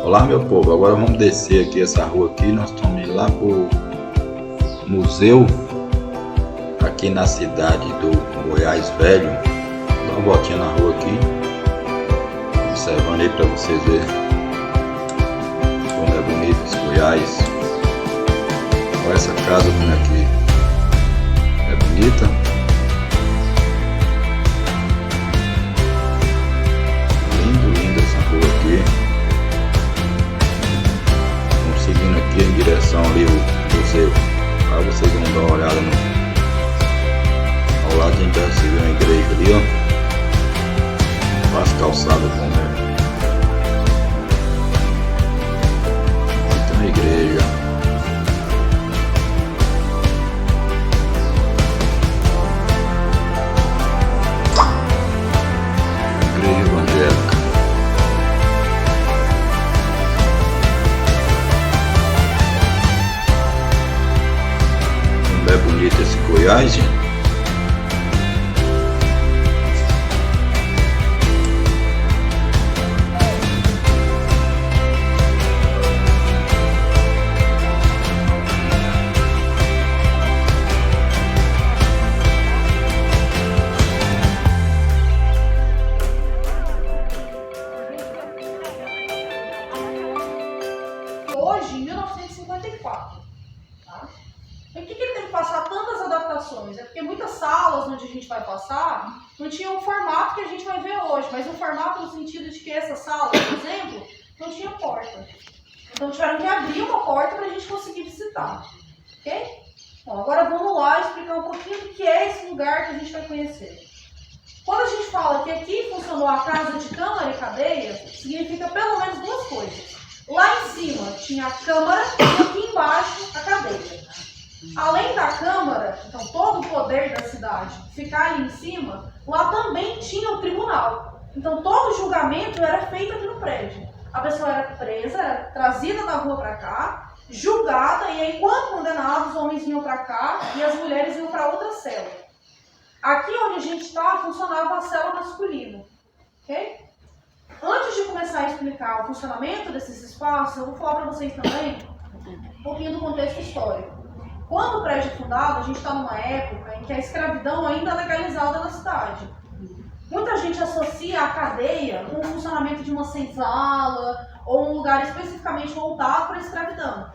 Olá, meu povo, agora vamos descer aqui essa rua aqui, nós estamos indo lá pro museu aqui na cidade do Goiás Velho. Dá uma voltinha na rua aqui, observando aí para vocês verem como é bonito esse Goiás. Olha essa casa como é que é bonita. Lindo essa rua aqui. Seguindo aqui em direção ali ao museu. Lá vocês vão dar uma olhada ao lado a gente já se vê uma igreja ali, ó. Faz calçada como tem uma igreja. Igreja evangélica. É bonito esse Goiás, gente. Hoje, em 1954, tá? Por que ele teve que passar tantas adaptações? É porque muitas salas onde a gente vai passar não tinham o formato que a gente vai ver hoje, mas um formato no sentido de que essa sala, por exemplo, não tinha porta. Então tiveram que abrir uma porta para a gente conseguir visitar. Ok? Bom, agora vamos lá explicar um pouquinho do que é esse lugar que a gente vai conhecer. Quando a gente fala que aqui funcionou a casa de câmara e cadeia, significa pelo menos duas coisas. Lá em cima tinha a câmara e aqui embaixo a cadeia. Além da Câmara, então todo o poder da cidade ficar ali em cima, lá também tinha o tribunal. Então todo o julgamento era feito aqui no prédio. A pessoa era presa, era trazida da rua para cá, julgada, e aí quando condenado, os homens vinham para cá e as mulheres iam para outra cela. Aqui onde a gente está, funcionava a cela masculina. Ok? Antes de começar a explicar o funcionamento desses espaços, eu vou falar para vocês também um pouquinho do contexto histórico. Quando o prédio é fundado, a gente está numa época em que a escravidão ainda é legalizada na cidade. Muita gente associa a cadeia com o funcionamento de uma senzala ou um lugar especificamente voltado para a escravidão.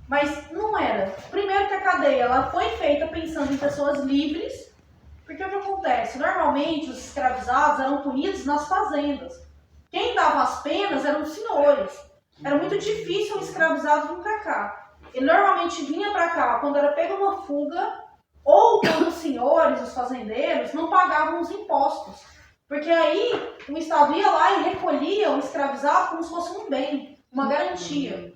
Mas não era. Primeiro que a cadeia ela foi feita pensando em pessoas livres, porque o que acontece? Normalmente os escravizados eram punidos nas fazendas. Quem dava as penas eram os senhores. Era muito difícil um escravizado vir para cá. Ele normalmente vinha para cá quando era pego uma fuga ou quando os senhores, os fazendeiros, não pagavam os impostos. Porque aí o Estado ia lá e recolhia o escravizado como se fosse um bem, uma garantia.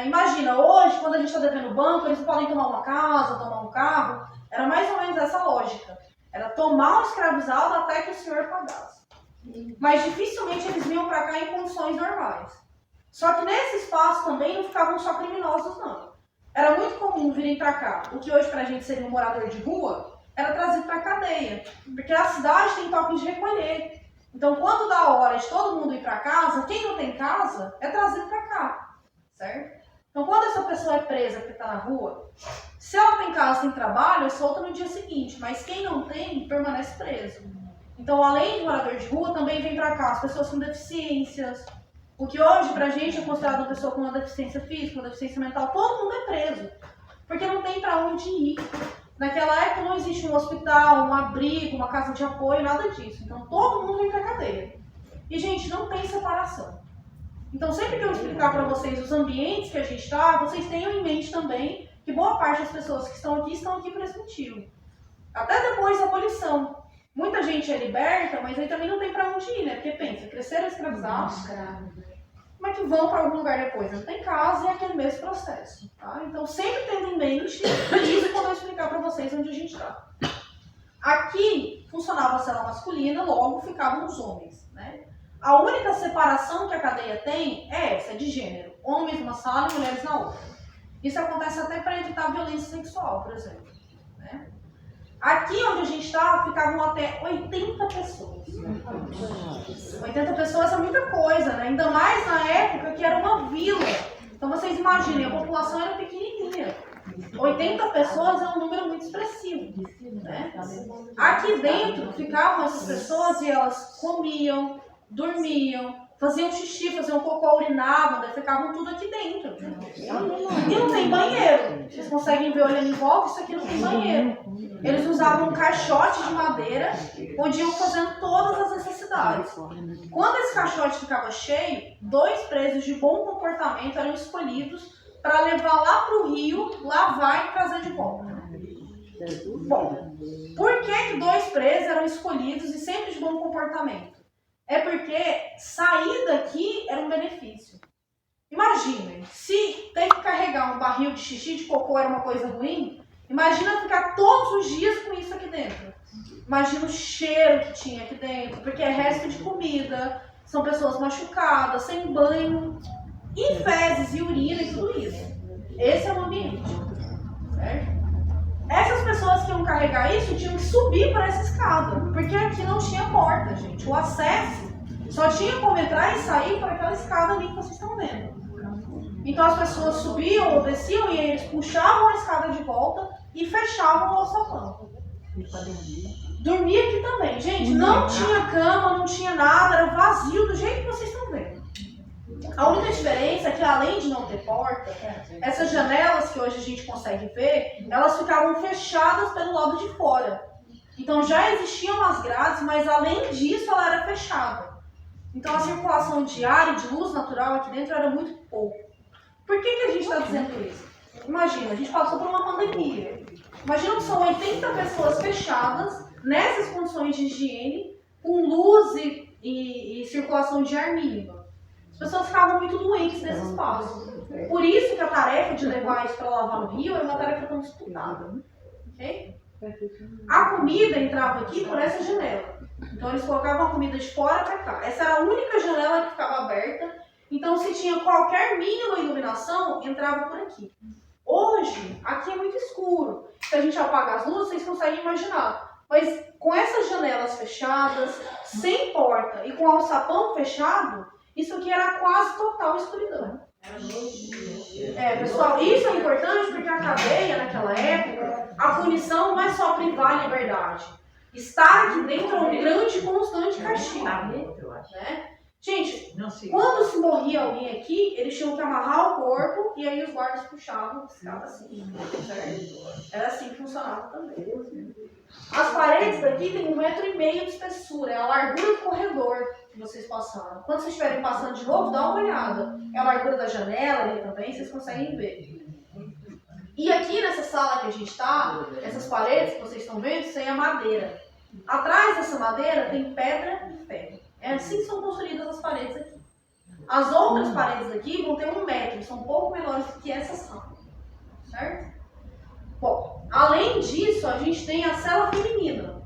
Imagina, hoje, quando a gente está devendo banco, eles podem tomar uma casa, tomar um carro. Era mais ou menos essa lógica. Era tomar o escravizado até que o senhor pagasse. Mas dificilmente eles vinham para cá em condições normais. Só que nesse espaço também não ficavam só criminosos, não. Era muito comum virem para cá. O que hoje para a gente seria um morador de rua, era trazido para a cadeia. Porque a cidade tem toque de recolher. Então, quando dá a hora de todo mundo ir para casa, quem não tem casa é trazido para cá. Certo? Então, quando essa pessoa é presa porque está na rua, se ela tem casa, tem trabalho, é solta no dia seguinte. Mas quem não tem, permanece preso. Então, além de morador de rua, também vem para cá as pessoas com deficiências. O que hoje, pra gente, é considerado uma pessoa com uma deficiência física, uma deficiência mental, todo mundo é preso. Porque não tem pra onde ir. Naquela época não existe um hospital, um abrigo, uma casa de apoio, nada disso. Então todo mundo vem pra cadeia. E, gente, não tem separação. Então sempre que eu explicar pra vocês os ambientes que a gente está, vocês tenham em mente também que boa parte das pessoas que estão aqui por esse motivo. Até depois da abolição. Muita gente é liberta, mas aí também não tem pra onde ir, né? Porque pensa, cresceram escravizados, como é que vão para algum lugar depois? Não tem casa e é aquele mesmo processo. Tá? Então sempre tendo em mente isso quando eu explicar para vocês onde a gente está. Aqui funcionava a cela masculina, logo ficavam os homens. Né? A única separação que a cadeia tem é essa, é de gênero. Homens numa sala e mulheres na outra. Isso acontece até para evitar violência sexual, por exemplo. Né? Aqui onde a gente está, ficavam até 80 pessoas. 80 pessoas é muita coisa, né? Ainda mais na época que era uma vocês imaginem, a população era pequenininha. 80 pessoas é um número muito expressivo, né? Aqui dentro ficavam essas pessoas e elas comiam, dormiam, faziam xixi, faziam cocô, urinavam, né? Ficavam tudo aqui dentro. E não tem banheiro. Vocês conseguem ver olhando em volta, isso aqui não tem banheiro. Eles usavam um caixote de madeira, onde iam fazendo todas as necessidades. Quando esse caixote ficava cheio, 2 presos de bom comportamento eram escolhidos para levar lá para o rio, lavar e trazer de volta. Bom, por que 2 presos eram escolhidos e sempre de bom comportamento? É porque sair daqui era um benefício. Imaginem, se ter que carregar um barril de xixi de cocô era uma coisa ruim, imagina ficar todos os dias com isso aqui dentro. Imagina o cheiro que tinha aqui dentro, porque é resto de comida, são pessoas machucadas, sem banho, e fezes e urina e tudo isso. Esse é o ambiente, certo? Essas pessoas que iam carregar isso tinham que subir para essa escada, porque aqui não tinha porta, gente. O acesso só tinha como entrar e sair por aquela escada ali que vocês estão vendo. Então as pessoas subiam ou desciam e eles puxavam a escada de volta e fechavam o alçapão. Dormia aqui também. Gente, não tinha cama, não tinha nada, era vazio do jeito que vocês estão vendo. A única diferença é que, além de não ter porta, essas janelas que hoje a gente consegue ver, elas ficavam fechadas pelo lado de fora. Então já existiam as grades, mas além disso ela era fechada. Então a circulação de ar e de luz natural aqui dentro era muito pouco. Por que a gente está dizendo isso? Imagina, a gente passou por uma pandemia. Imagina que são 80 pessoas fechadas, nessas condições de higiene, com luz e circulação de ar mínima. As pessoas ficavam muito doentes nesse espaço. Por isso que a tarefa de levar isso para lavar no rio era uma tarefa tão disputada. Okay? A comida entrava aqui por essa janela. Então eles colocavam a comida de fora para cá. Essa era a única janela que ficava aberta. Então se tinha qualquer mínima iluminação, entrava por aqui. Hoje, aqui é muito escuro. Se a gente apaga as luzes, vocês conseguem imaginar. Mas com essas janelas fechadas, sem porta e com o alçapão fechado, isso aqui era quase total escuridão. Pessoal, isso é importante porque a cadeia, naquela época, a punição não é só privar a liberdade. Estar aqui dentro é um grande e constante castigo. Né? Gente, quando se morria alguém aqui, eles tinham que amarrar o corpo e aí os guardas puxavam, ficava assim. Certo? Era assim que funcionava também. As paredes daqui tem 1,5 metro de espessura, é a largura do corredor que vocês passaram. Quando vocês estiverem passando de novo, dá uma olhada. É a largura da janela ali também, vocês conseguem ver. E aqui nessa sala que a gente está, essas paredes que vocês estão vendo, isso aí é madeira. Atrás dessa madeira tem pedra e ferro. É assim que são construídas as paredes aqui. As outras paredes aqui vão ter 1 metro, são um pouco menores do que essa sala. Certo? Bom, além disso, a gente tem a cela feminina.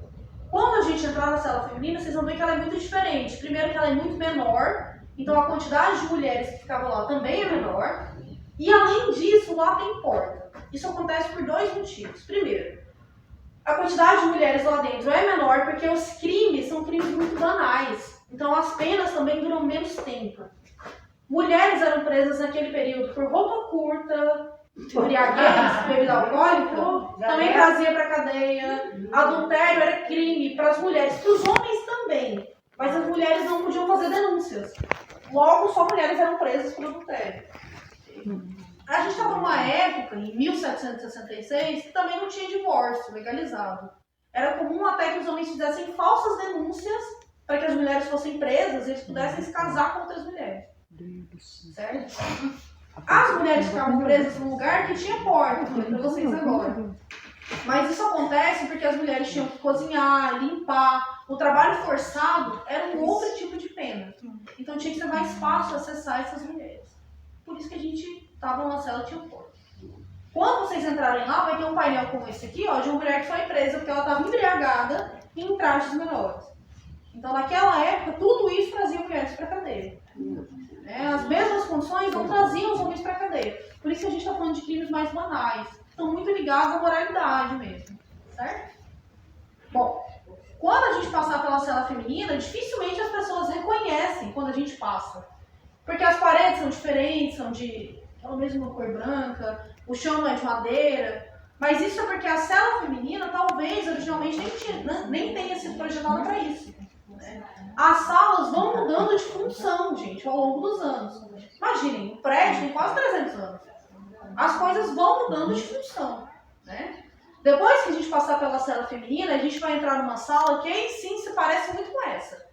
Quando a gente entrar na cela feminina, vocês vão ver que ela é muito diferente. Primeiro que ela é muito menor, então a quantidade de mulheres que ficavam lá também é menor. E além disso, lá tem porta. Isso acontece por 2 motivos. Primeiro, a quantidade de mulheres lá dentro é menor porque os crimes são crimes muito banais. Então as penas também duram menos tempo. Mulheres eram presas naquele período por roupa curta, embriaguez, bebida alcoólica, também trazia para a cadeia. Adultério era crime para as mulheres, para os homens também. Mas as mulheres não podiam fazer denúncias. Logo, só mulheres eram presas por adultério. A gente estava numa época, em 1766, que também não tinha divórcio legalizado. Era comum até que os homens fizessem falsas denúncias para que as mulheres fossem presas e eles pudessem se casar com outras mulheres. Certo? As mulheres ficavam presas num lugar que tinha porta, falei para vocês agora. Mas isso acontece porque as mulheres tinham que cozinhar, limpar. O trabalho forçado era um outro tipo de pena. Então tinha que ser mais fácil acessar essas mulheres. Por isso que a gente estava numa cela e tinha porta. Quando vocês entrarem lá, vai ter um painel como esse aqui, ó, de uma mulher que foi presa porque ela estava embriagada em trajes menores. Então, naquela época, tudo isso trazia mulheres para a cadeia. As mesmas condições não traziam os homens para a cadeia. Por isso que a gente está falando de crimes mais banais. Estão muito ligados à moralidade mesmo. Certo? Bom, quando a gente passar pela cela feminina, dificilmente as pessoas reconhecem quando a gente passa. Porque as paredes são diferentes, são de aquela mesma cor branca, o chão não é de madeira. Mas isso é porque a cela feminina talvez originalmente nem tenha sido projetada para isso. Né? As salas vão mudando de função, gente, ao longo dos anos. Imaginem, um prédio tem quase 300 anos. As coisas vão mudando de função. Né? Depois que a gente passar pela cela feminina, a gente vai entrar numa sala que aí sim se parece muito com essa.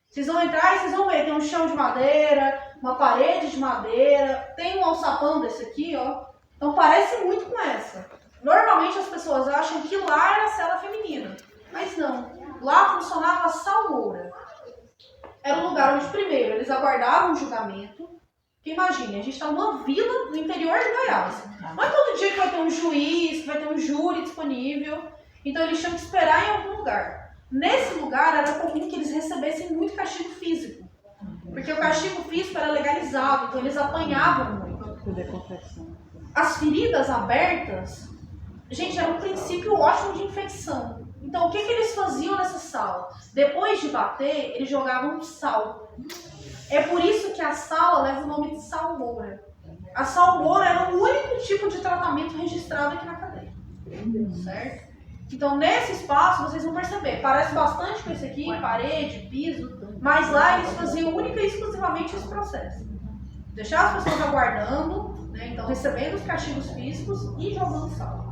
Vocês vão entrar e vocês vão ver, tem um chão de madeira, uma parede de madeira, tem um alçapão desse aqui, ó. Então parece muito com essa. Normalmente as pessoas acham que lá era a cela feminina, mas não. Lá funcionava a salmoura. Era um lugar onde, primeiro, eles aguardavam o julgamento. Porque imagine, a gente está numa vila no interior de Goiás. Não é todo dia que vai ter um juiz, que vai ter um júri disponível. Então eles tinham que esperar em algum lugar. Nesse lugar era comum que eles recebessem muito castigo físico. Porque o castigo físico era legalizado, então eles apanhavam muito. As feridas abertas, gente, era um princípio ótimo de infecção. Então, o que eles faziam nessa sala? Depois de bater, eles jogavam sal. É por isso que a sala leva o nome de salmoura. A salmoura era o único tipo de tratamento registrado aqui na cadeia. Certo? Então, nesse espaço, vocês vão perceber, parece bastante com esse aqui, parede, piso, mas lá eles faziam única e exclusivamente esse processo. Deixar as pessoas aguardando, né? Então recebendo os castigos físicos e jogando sal.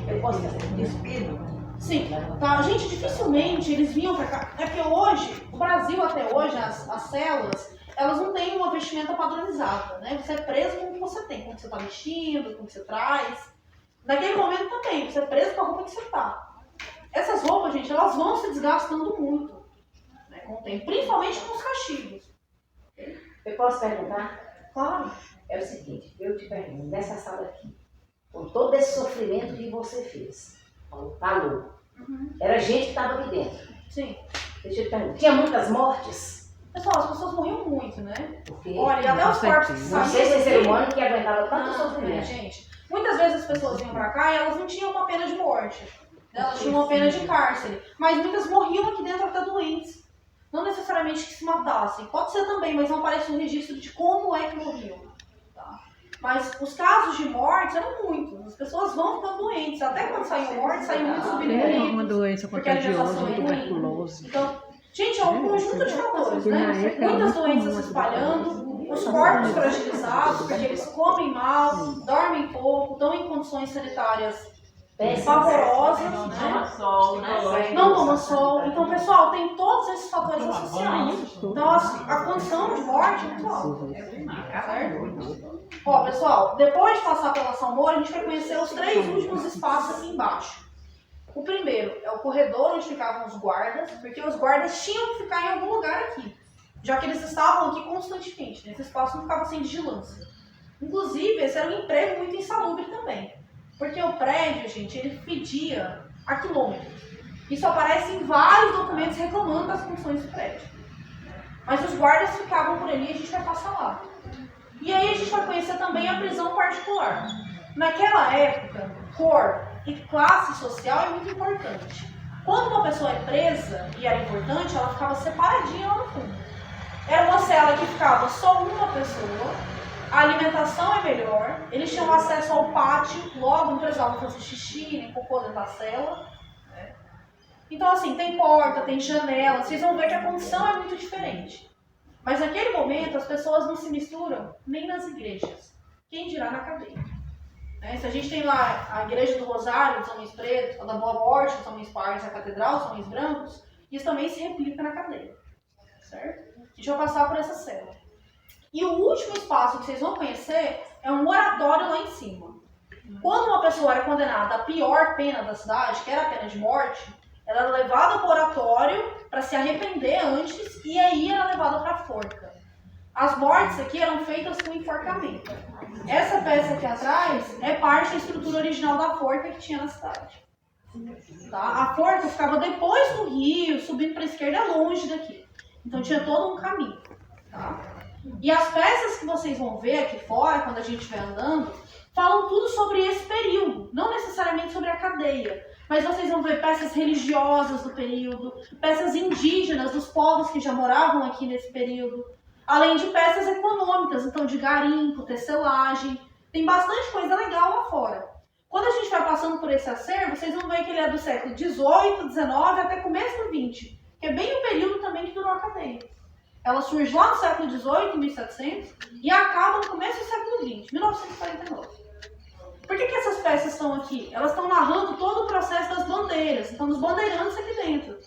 Eu posso despido? Sim, tá? Gente, dificilmente eles vinham pra cá. É porque hoje, o Brasil até hoje, as celas, elas não têm uma vestimenta padronizada, né? Você é preso com o que você tem, com o que você tá vestindo, com o que você traz. Naquele momento também, você é preso com a roupa que você tá. Essas roupas, gente, elas vão se desgastando muito, né, com o tempo, principalmente com os castigos. Eu posso perguntar? Claro. É o seguinte, eu te pergunto, nessa sala aqui, com todo esse sofrimento que você fez, falou, era gente que estava aqui dentro. Sim. Deixa eu te perguntar, tinha muitas mortes? Pessoal, as pessoas morriam muito, né? Porque Olha, e até os corpos que não sei se é ser humano que aguentava tanto sofrimento. Gente, muitas vezes as pessoas vinham pra cá e elas não tinham uma pena de morte. Elas tinham uma pena de cárcere. Mas muitas morriam aqui dentro até doentes. Não necessariamente que se matassem. Pode ser também, mas não aparece um registro de como é que morriam. Tá? Mas os casos de morte eram muitos. As pessoas vão ficando doentes. Até quando saíam mortes, saíam muito subnutridos. Uma doença contagiosa, tuberculose. Então, gente, é um conjunto de fatores, né? Muitas doenças se espalhando, os corpos fragilizados, porque eles comem mal, dormem pouco, estão em condições sanitárias pavorosas, né? Não toma sol. Então, pessoal, tem todos esses fatores associados. Então, a condição de morte é muito alta. Certo? Ó, pessoal, depois de passar pela salmoura, a gente vai conhecer os 3 últimos espaços aqui embaixo. O primeiro é o corredor onde ficavam os guardas, porque os guardas tinham que ficar em algum lugar aqui, já que eles estavam aqui constantemente. Nesse espaço não ficava sem vigilância. Inclusive, esse era um emprego muito insalubre também. Porque o prédio, gente, ele fedia a quilômetros. Isso aparece em vários documentos reclamando das condições do prédio. Mas os guardas ficavam por ali e a gente vai passar lá. E aí a gente vai conhecer também a prisão particular. Naquela época, cor e classe social é muito importante. Quando uma pessoa é presa, e era importante, ela ficava separadinha lá no fundo. Era uma cela que ficava só uma pessoa. A alimentação é melhor, eles tinham acesso ao pátio, logo não precisavam fazer xixi, nem cocô dentro da cela. Né? Então assim, tem porta, tem janela, vocês vão ver que a condição é muito diferente. Mas naquele momento as pessoas não se misturam nem nas igrejas, quem dirá na cadeia. Né? Se a gente tem lá a igreja do Rosário, dos Homens Pretos, a da Boa Morte, dos Homens Pardos, a Catedral, dos Homens Brancos, isso também se replica na cadeia. Certo? A gente vai passar por essa cela. E o último espaço que vocês vão conhecer é um oratório lá em cima. Quando uma pessoa era condenada à pior pena da cidade, que era a pena de morte, ela era levada para o oratório para se arrepender antes e aí era levada para a forca. As mortes aqui eram feitas com enforcamento. Essa peça aqui atrás é parte da estrutura original da forca que tinha na cidade. Tá? A forca ficava depois do rio, subindo para a esquerda, longe daqui. Então tinha todo um caminho. Tá? E as peças que vocês vão ver aqui fora, quando a gente estiver andando, falam tudo sobre esse período, não necessariamente sobre a cadeia. Mas vocês vão ver peças religiosas do período, peças indígenas dos povos que já moravam aqui nesse período. além de peças econômicas, então de garimpo, tecelagem, tem bastante coisa legal lá fora. Quando a gente vai passando por esse acervo, vocês vão ver que ele é do século XVIII, XIX até começo do XX, que é bem o período também que durou a cadeia. Ela surge lá no século XVIII, 1700, e acaba no começo do século XX, 1949. Por que essas peças estão aqui? Elas estão narrando todo o processo das bandeiras, então dos bandeirantes aqui dentro.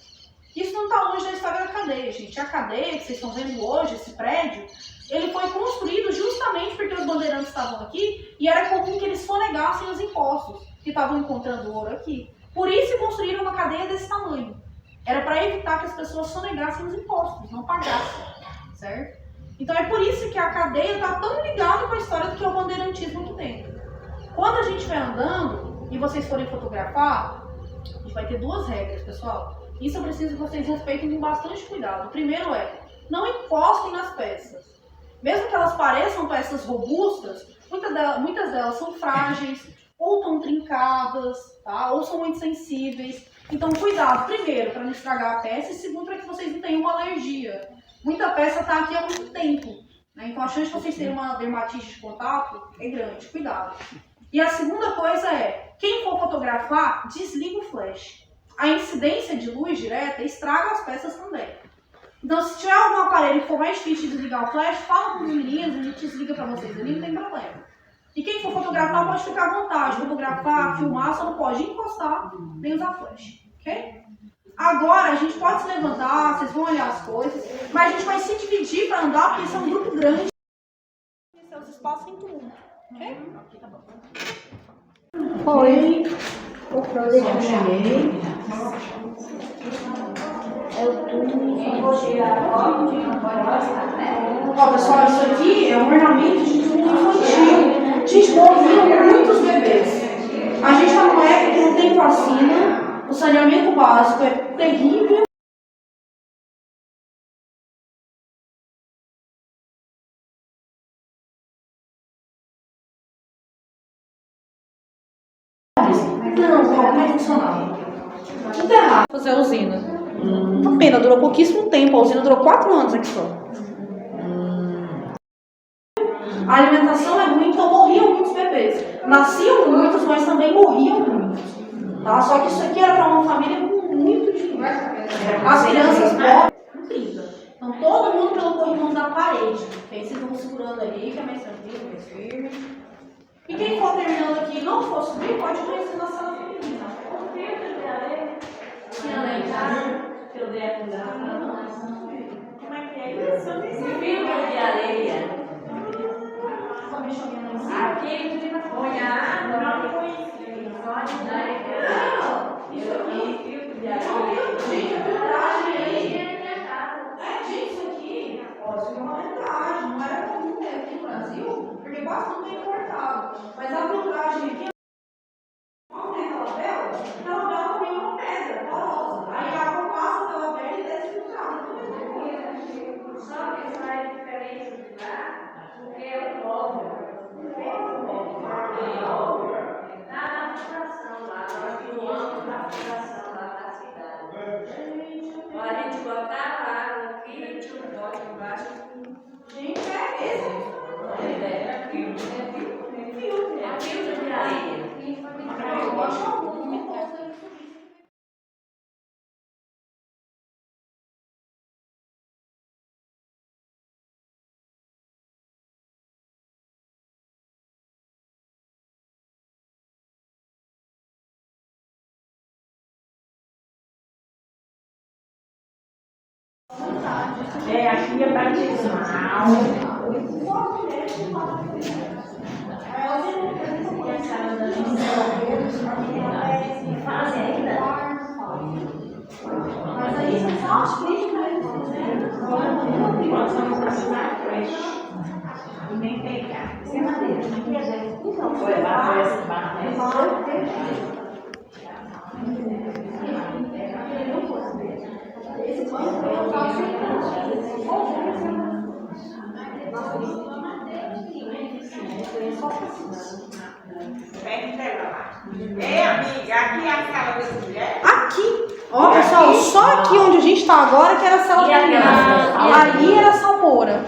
Isso não está longe da história da cadeia, gente. A cadeia que vocês estão vendo hoje, esse prédio, ele foi construído justamente porque os bandeirantes estavam aqui e era comum que eles sonegassem os impostos que estavam encontrando ouro aqui. Por isso construíram uma cadeia desse tamanho. Era para evitar que as pessoas sonegassem os impostos, não pagassem, certo? Então é por isso que a cadeia está tão ligada com a história do que é o bandeirantismo aqui dentro. Quando a gente vai andando e vocês forem fotografar, a gente vai ter duas regras, pessoal. Isso eu preciso que vocês respeitem com bastante cuidado. O primeiro é, não encostem nas peças. Mesmo que elas pareçam peças robustas, muitas delas são frágeis, ou estão trincadas, tá? Ou são muito sensíveis. Então cuidado, primeiro, para não estragar a peça, e segundo, para que vocês não tenham uma alergia. Muita peça está aqui há muito tempo, né? Então a chance de vocês terem uma dermatite de contato é grande, cuidado. E a segunda coisa é, quem for fotografar, desliga o flash. A incidência de luz direta estraga as peças também. Então, se tiver algum aparelho que for mais difícil de desligar o flash, fala com os meninos, a gente desliga para vocês ali, não tem problema. E quem for fotografar pode ficar à vontade, fotografar, filmar, só não pode encostar nem usar flash, ok? Agora, a gente pode se levantar, vocês vão olhar as coisas, mas a gente vai se dividir para andar, porque isso é um grupo grande. Seus espaços em turno, ok? Oi. O produto eu cheguei. Eu Ó, pessoal, isso aqui é um ornamento de túmulo infantil. Gente, morriam muitos bebês. A gente está numa época que não tem vacina, o saneamento básico é terrível. Não vai funcionar. Tudo errado. Fazer a usina. Uma pena, durou pouquíssimo tempo. A usina durou 4 anos aqui só. A alimentação é ruim, então morriam muitos bebês. Nasciam muitos, mas também morriam muitos. Tá? Só que isso aqui era para uma família com muito dinheiro. As crianças pobres. Então todo mundo pelo corrimão da parede. Que aí vocês vão segurando ali, que é mais tranquilo, mais firme. E quem for terminando aqui e não for subir, pode conhecer na sala feminina. Como é que é isso? Filtro de areia. Aqui põe a água. Não, isso aqui, filtro de areia. Gente, a filtragem aí. Gente, isso aqui, ó, isso é uma filtragem. Não era comum ter aqui no Brasil, porque quase tudo é importado. Mas a filtragem aqui, não tem aquela vela também é uma pedra porosa. Aí a água passa pela vela e desce filtrada. Só que isso é diferente de lá, porque é o óleo. Na fundação lá, nós filmamos na fundação lá da cidade. A gente botava água aqui e tinha um pote embaixo. Gente, é esse. É filtro de areia. Eu acho alguma coisa. É, aqui é batismal. fazem ainda. Mas aí são só os críticos, né? Nós vamos assinar fresh. E nem pegar. Sem madeira. Então, Vou levar para essa barra. Esse banco eu faço É, amiga, aqui é a sala das mulheres. aqui. Ó, pessoal, só aqui onde a gente está agora que era a sala da criança. Ali era só um Salmoura.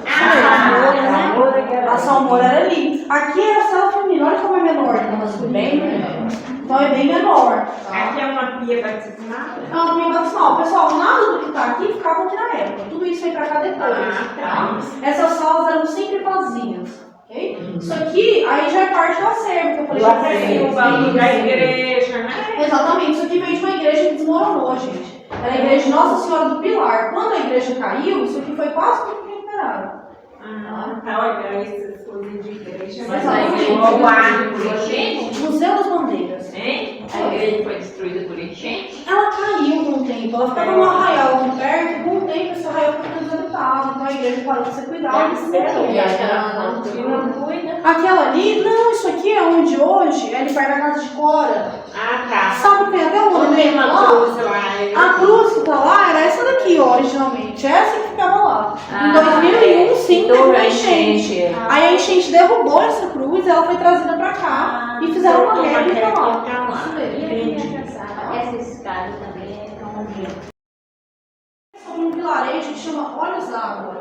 A Salmoura era ali. Aqui era a cela feminina, olha como é menor, bem menor. Então é bem menor. Tá? Aqui é uma pia batismal? É uma pia batismal. Pessoal, nada do que tá aqui ficava aqui na época. Tudo isso veio pra cá depois. Tá? Essas salas eram sempre vazias. Okay? Isso aqui, aí já é parte do acervo, que eu falei já O valor da igreja, né? Exatamente, isso aqui veio de uma igreja que desmoronou, gente. Era a igreja de Nossa Senhora do Pilar. Quando a igreja caiu, isso aqui foi quase tudo recuperado. Tá, olha, essas coisas de igreja. Mas a igreja o ar por enchente? Museu das Bandeiras. Hein? A igreja foi destruída por enchente? Ela caiu com o tempo, ela ficava num arraial aqui perto, e com o tempo esse arraial ficou desabitado. Então a igreja parou de ser cuidada e se perdeu. E aquela não cuida? Aquela ali, não, isso aqui é onde hoje, é ali perto da casa de Cora. Tá. Sabe que tem até um monumento lá? A cruz que tá lá era essa daqui, ó, originalmente. Essa que ficava lá. Em 2001, sim, teve uma enchente. Aí a enchente derrubou essa cruz e ela foi trazida pra cá. E fizeram uma réplica lá. Isso mesmo. Essa escada também é um objeto. Sobre um vilarejo que chama Olhos d'Água.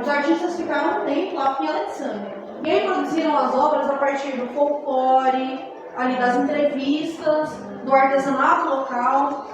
Os artistas ficaram um tempo lá em Alexandria. E aí produziram as obras a partir do folclore, ali das entrevistas, do artesanato local.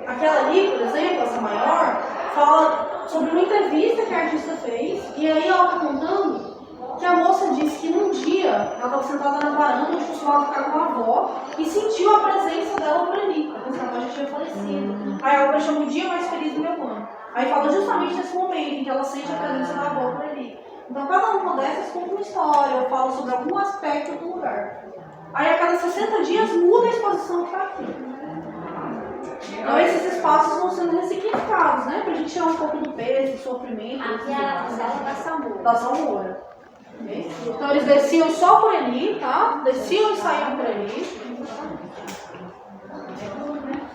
Aquela ali, por exemplo, essa maior, fala sobre uma entrevista que a artista fez. E aí ela está contando que a moça disse que num dia ela estava sentada na varanda onde costumava ficar com a avó e sentiu a presença dela por ali. A avó já tinha falecido. Aí ela chama o dia mais feliz do meu ano. Aí fala justamente nesse momento em que ela sente a presença da avó por ali. Então cada uma dessas conta uma história, ou fala sobre algum aspecto do lugar. Aí a cada 60 dias muda a exposição que está aqui. Então esses espaços vão sendo ressignificados, né? Pra gente tirar um pouco do peso, do sofrimento. Aqui é a sala da Salmoura. Da Salmoura. Okay? Então eles desciam só por ali, tá? Desciam e saíam por ali.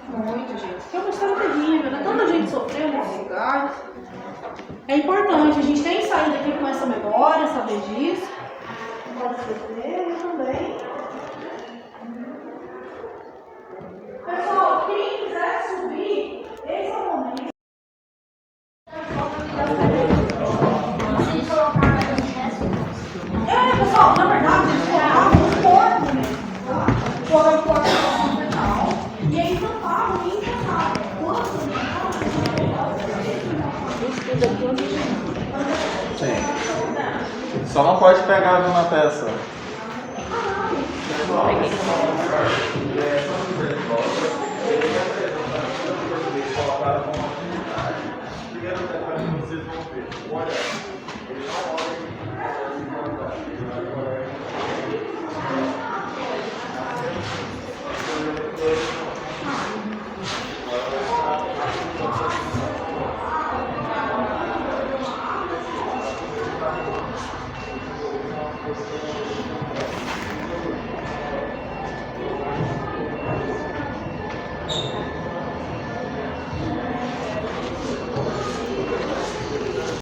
Muito, gente. É uma história terrível, né? Tanta gente sofreu nesse lugar. É importante, a gente tem que sair daqui com essa memória, saber disso. Pode escrever também. Pessoal, quem quiser subir, esse é o momento. Pessoal, na verdade, eles colocavam o corpo mesmo, tá? Colocavam o corpo no metal e aí tampavam e enterravam. Sim. Só não pode pegar uma peça.